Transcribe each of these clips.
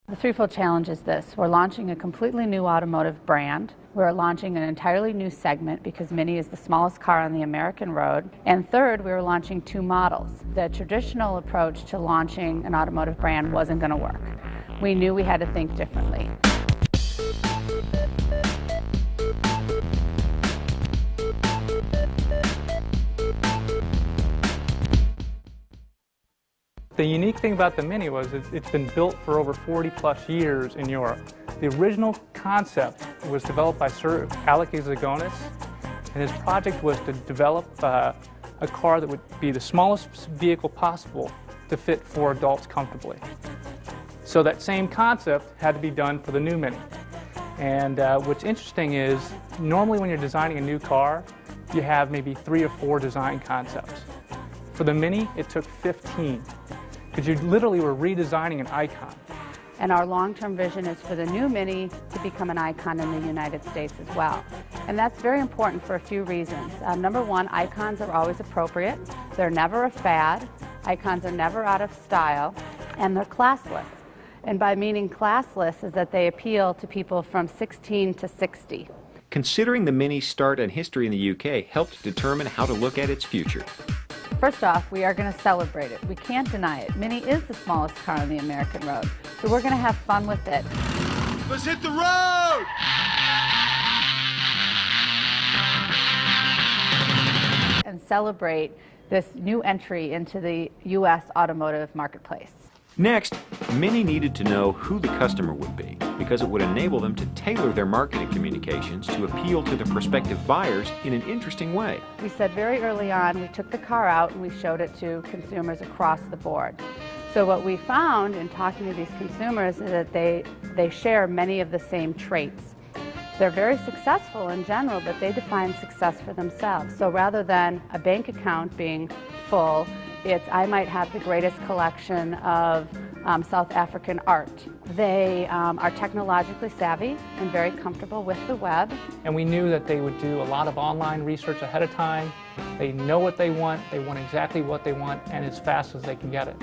The threefold challenge is this. We're launching a completely new automotive brand. We're launching an entirely new segment because Mini is the smallest car on the American road. And third, we were launching two models. The traditional approach to launching an automotive brand wasn't going to work. We knew we had to think differently. The unique thing about the Mini was it's been built for over 40 plus years in Europe. The original concept was developed by Sir Alec Zagonis, and his project was to develop a car that would be the smallest vehicle possible to fit four adults comfortably. So that same concept had to be done for the new Mini. And what's interesting is, normally when you're designing a new car, you have maybe 3 or 4 design concepts. For the Mini, it took 15. Because you literally were redesigning an icon. And our long-term vision is for the new Mini to become an icon in the United States as well. And that's very important for a few reasons. Number one, icons are always appropriate. They're never a fad. Icons are never out of style. And they're classless. And by meaning classless is that they appeal to people from 16 to 60. Considering the Mini's start and history in the UK helped determine how to look at its future. First off, we are going to celebrate it. We can't deny it. Mini is the smallest car on the American road, so we're going to have fun with it. Let's hit the road! And celebrate this new entry into the U.S. automotive marketplace. Next, Mini needed to know who the customer would be, because it would enable them to tailor their marketing communications to appeal to the prospective buyers in an interesting way. We said very early on, we took the car out and we showed it to consumers across the board. So what we found in talking to these consumers is that they share many of the same traits. They're very successful in general, but they define success for themselves. So rather than a bank account being full, I might have the greatest collection of South African art. They are technologically savvy and very comfortable with the web. And we knew that they would do a lot of online research ahead of time. They know what they want exactly what they want, and as fast as they can get it.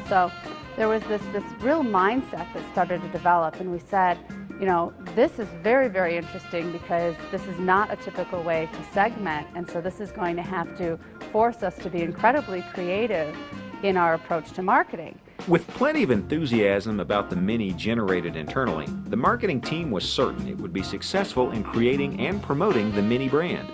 So there was this real mindset that started to develop, and we said, you know, this is very, very interesting because this is not a typical way to segment, and so this is going to have to force us to be incredibly creative in our approach to marketing. With plenty of enthusiasm about the Mini generated internally, the marketing team was certain it would be successful in creating and promoting the Mini brand.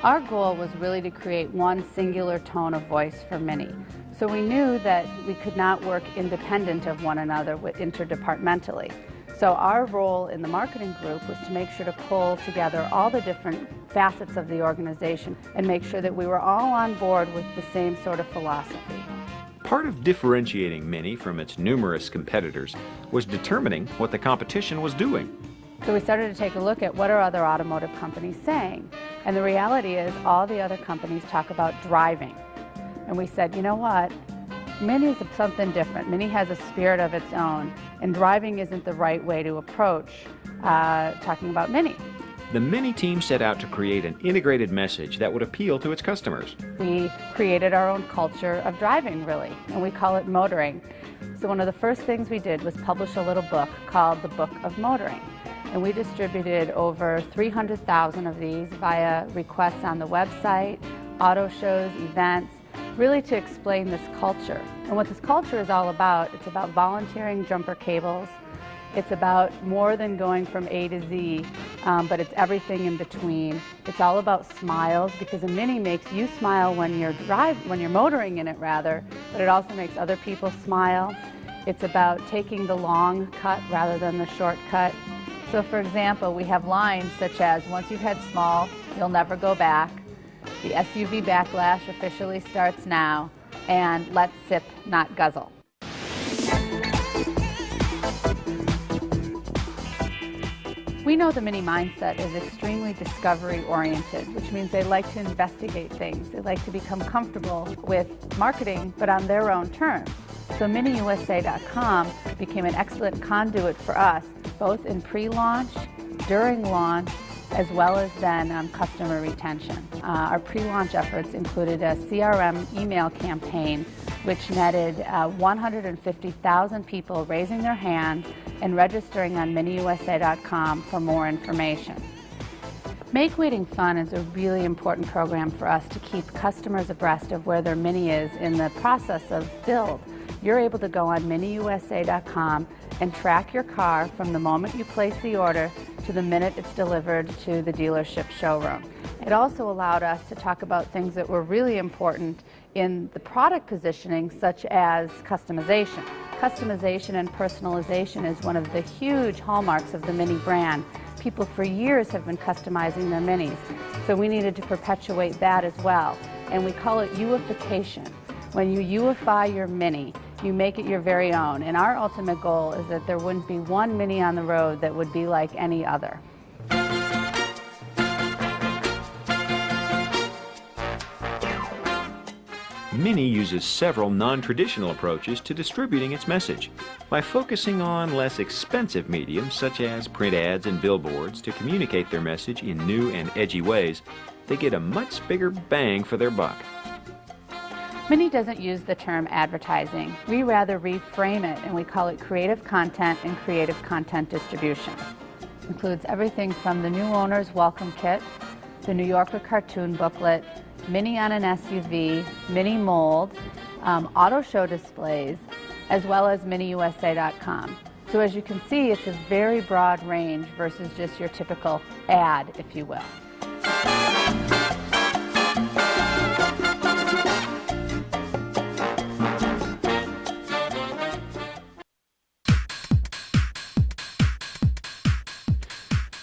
Our goal was really to create one singular tone of voice for Mini. So we knew that we could not work independent of one another interdepartmentally. So our role in the marketing group was to make sure to pull together all the different facets of the organization and make sure that we were all on board with the same sort of philosophy. Part of differentiating Mini from its numerous competitors was determining what the competition was doing. So we started to take a look at what are other automotive companies saying. And the reality is all the other companies talk about driving. And we said, you know what? Mini is something different. Mini has a spirit of its own, and driving isn't the right way to approach talking about Mini. The Mini team set out to create an integrated message that would appeal to its customers. We created our own culture of driving, really, and we call it motoring. So one of the first things we did was publish a little book called The Book of Motoring. And we distributed over 300,000 of these via requests on the website, auto shows, events, really to explain this culture. And what this culture is all about, it's about volunteering jumper cables. It's about more than going from A to Z, but it's everything in between. It's all about smiles, because a Mini makes you smile when you're motoring in it, rather, but it also makes other people smile. It's about taking the long cut rather than the short cut. So for example, we have lines such as, once you've had small, you'll never go back. The SUV backlash officially starts now, and let's sip, not guzzle. We know the Mini mindset is extremely discovery-oriented, which means they like to investigate things. They like to become comfortable with marketing, but on their own terms. So MiniUSA.com became an excellent conduit for us, both in pre-launch, during launch, as well as then customer retention. Our pre-launch efforts included a CRM email campaign which netted 150,000 people raising their hand and registering on MiniUSA.com for more information. Make Waiting Fun is a really important program for us to keep customers abreast of where their Mini is in the process of build. You're able to go on MiniUSA.com and track your car from the moment you place the order to the minute it's delivered to the dealership showroom. It also allowed us to talk about things that were really important in the product positioning, such as customization. Customization and personalization is one of the huge hallmarks of the Mini brand. People for years have been customizing their Minis, so we needed to perpetuate that as well. And we call it youification. When you youify your Mini, you make it your very own. And our ultimate goal is that there wouldn't be one Mini on the road that would be like any other. Mini uses several non-traditional approaches to distributing its message. By focusing on less expensive mediums such as print ads and billboards to communicate their message in new and edgy ways, they get a much bigger bang for their buck. Mini doesn't use the term advertising. We rather reframe it, and we call it creative content and creative content distribution. It includes everything from the new owner's welcome kit, the New Yorker cartoon booklet, Mini on an SUV, Mini mold, auto show displays, as well as MiniUSA.com. So as you can see, it's a very broad range versus just your typical ad, if you will.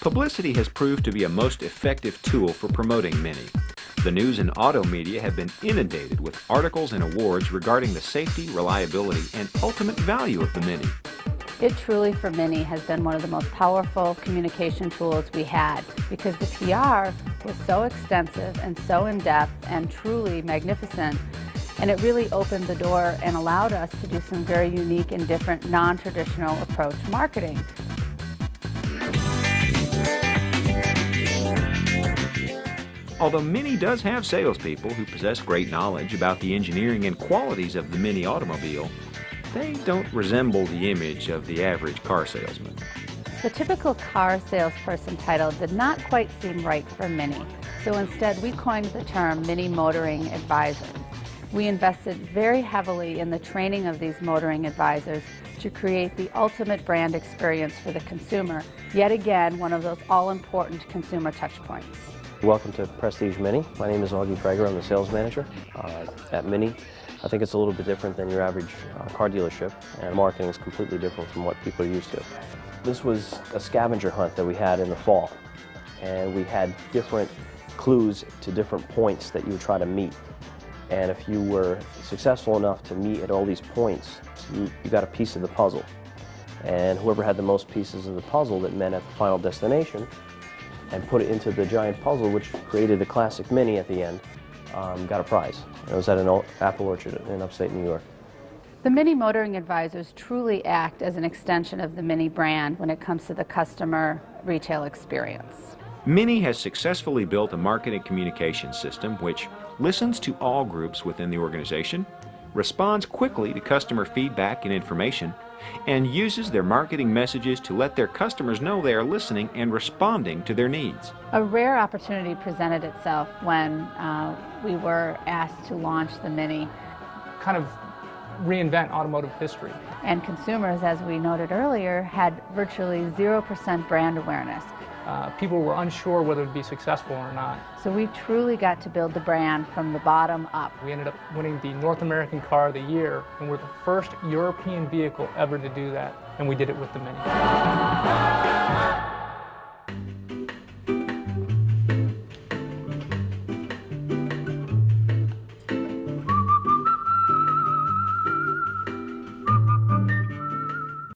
Publicity has proved to be a most effective tool for promoting Mini. The news and auto media have been inundated with articles and awards regarding the safety, reliability, and ultimate value of the Mini. It truly, for Mini, has been one of the most powerful communication tools we had, because the PR was so extensive and so in-depth and truly magnificent, and it really opened the door and allowed us to do some very unique and different non-traditional approach marketing. Although Mini does have salespeople who possess great knowledge about the engineering and qualities of the Mini automobile, they don't resemble the image of the average car salesman. The typical car salesperson title did not quite seem right for Mini, so instead we coined the term Mini Motoring Advisor. We invested very heavily in the training of these motoring advisors to create the ultimate brand experience for the consumer, yet again one of those all-important consumer touchpoints. Welcome to Prestige Mini. My name is Augie Traeger. I'm the sales manager at Mini. I think it's a little bit different than your average car dealership, and marketing is completely different from what people are used to. This was a scavenger hunt that we had in the fall, and we had different clues to different points that you would try to meet. And if you were successful enough to meet at all these points, you got a piece of the puzzle. And whoever had the most pieces of the puzzle that met at the final destination and put it into the giant puzzle, which created the classic Mini at the end, got a prize. It was at an apple orchard in upstate New York. The Mini Motoring Advisors truly act as an extension of the Mini brand when it comes to the customer retail experience. Mini has successfully built a marketing communication system which listens to all groups within the organization, responds quickly to customer feedback and information, and uses their marketing messages to let their customers know they are listening and responding to their needs. A rare opportunity presented itself when we were asked to launch the Mini. Kind of reinvent automotive history. And consumers, as we noted earlier, had virtually 0% brand awareness. People were unsure whether it would be successful or not. So we truly got to build the brand from the bottom up. We ended up winning the North American Car of the Year, and we're the first European vehicle ever to do that, and we did it with the Mini.